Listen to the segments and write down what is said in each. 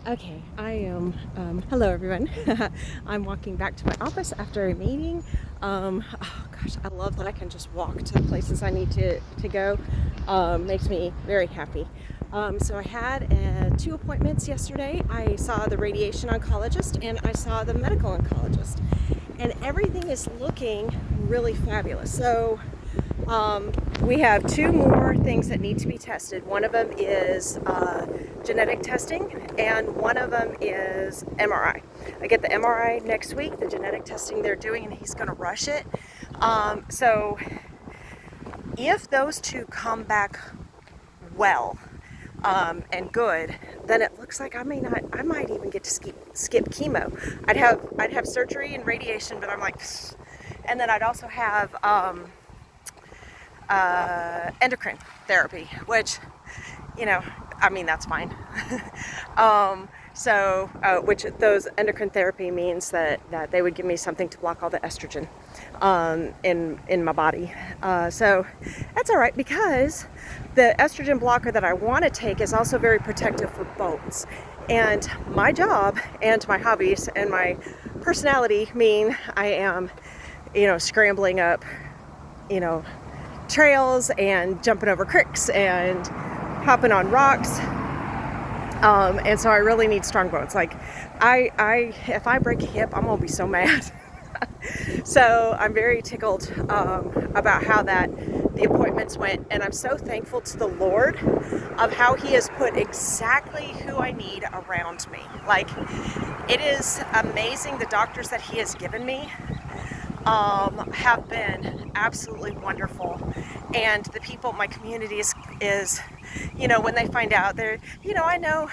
Okay, I am, hello everyone. I'm walking back to my office after a meeting. Oh gosh, I love that I can just walk to the places I need to go. Makes me very happy. So I had two appointments yesterday. I saw the radiation oncologist and I saw the medical oncologist. And everything is looking really fabulous. So we have two more things that need to be tested. One of them is genetic testing, and one of them is MRI. I get the MRI next week, the genetic testing they're doing, and he's going to rush it. So if those two come back well and good, then it looks like I might even get to skip chemo. I'd have surgery and radiation, but I'm like, pfft. And then I'd also have endocrine therapy, which, that's fine. Which those endocrine therapy means that they would give me something to block all the estrogen in my body. So that's all right, because the estrogen blocker that I want to take is also very protective for bones. And my job and my hobbies and my personality mean I am, scrambling up, trails and jumping over creeks and hopping on rocks. And so I really need strong bones. Like if I break a hip, I'm gonna be so mad. So I'm very tickled about how the appointments went, and I'm so thankful to the Lord of how He has put exactly who I need around me. Like, it is amazing the doctors that He has given me have been absolutely wonderful, and the people in my community is when they find out, they're I know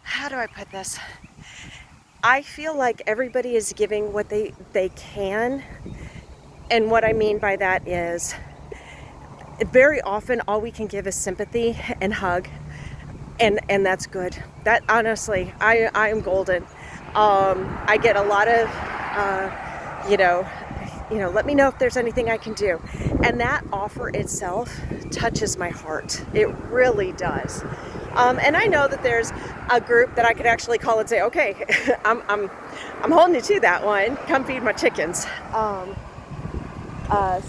how do I put this? I feel like everybody is giving what they can, and what I mean by that is very often all we can give is sympathy and hug, and that's good. That, honestly, I am golden. I get a lot of let me know if there's anything I can do. And that offer itself touches my heart. It really does. And I know that there's a group that I could actually call and say, okay, I'm holding you to that one. Come feed my chickens.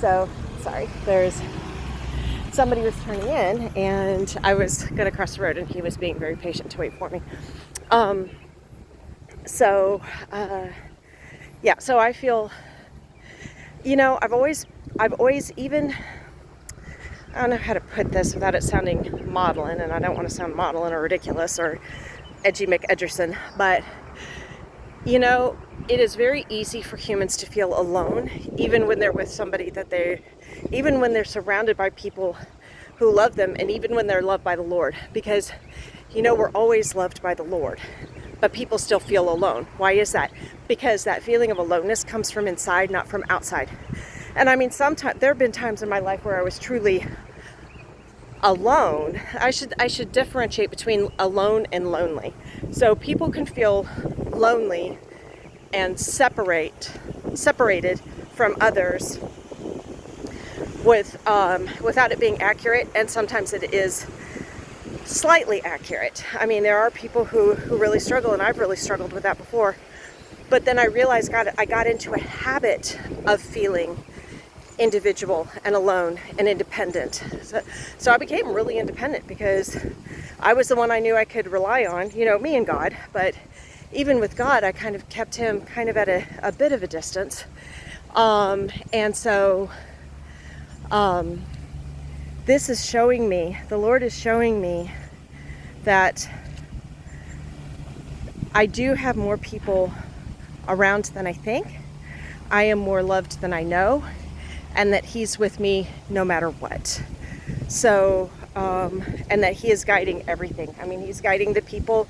So sorry, there's somebody was turning in, and I was going to cross the road, and he was being very patient to wait for me. So I feel, I've always even, I don't know how to put this without it sounding maudlin, and I don't want to sound maudlin or ridiculous or edgy McEdgerson, but, it is very easy for humans to feel alone, even when they're with somebody even when they're surrounded by people who love them, and even when they're loved by the Lord, because, we're always loved by the Lord, but people still feel alone. Why is that? Because that feeling of aloneness comes from inside, not from outside. And I mean, sometimes there have been times in my life where I was truly alone. I should differentiate between alone and lonely. So people can feel lonely and separated from others without it being accurate, and sometimes it is slightly accurate. I mean, there are people who really struggle, and I've really struggled with that before. But then I realized I got into a habit of feeling individual and alone and independent. So I became really independent, because I was the one I knew I could rely on, me and God. But even with God, I kind of kept Him kind of at a bit of a distance. This is showing me, the Lord is showing me that I do have more people around than I think. I am more loved than I know, and that He's with me no matter what. So, and that He is guiding everything. I mean, He's guiding the people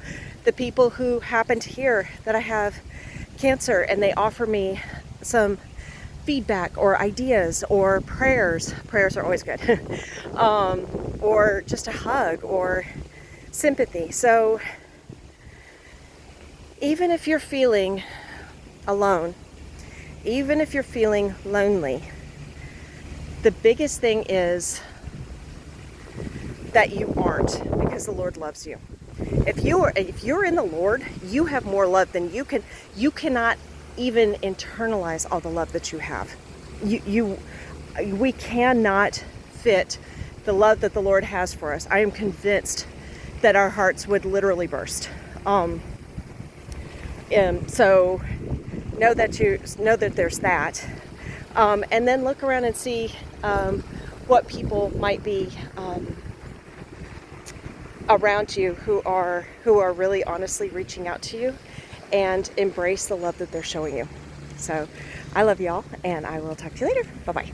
who happen to hear that I have cancer, and they offer me some feedback or ideas or prayers. Prayers are always good. Or just a hug or sympathy. So even if you're feeling alone, even if you're feeling lonely, the biggest thing is that you aren't, because the Lord loves you. If you're in the Lord, you have more love than you cannot even internalize all the love that you have. We cannot fit the love that the Lord has for us. I am convinced that our hearts would literally burst. And so know that there's that, and then look around and see what people might be around you who are really honestly reaching out to you, and embrace the love that they're showing you. So I love y'all, and I will talk to you later. Bye bye.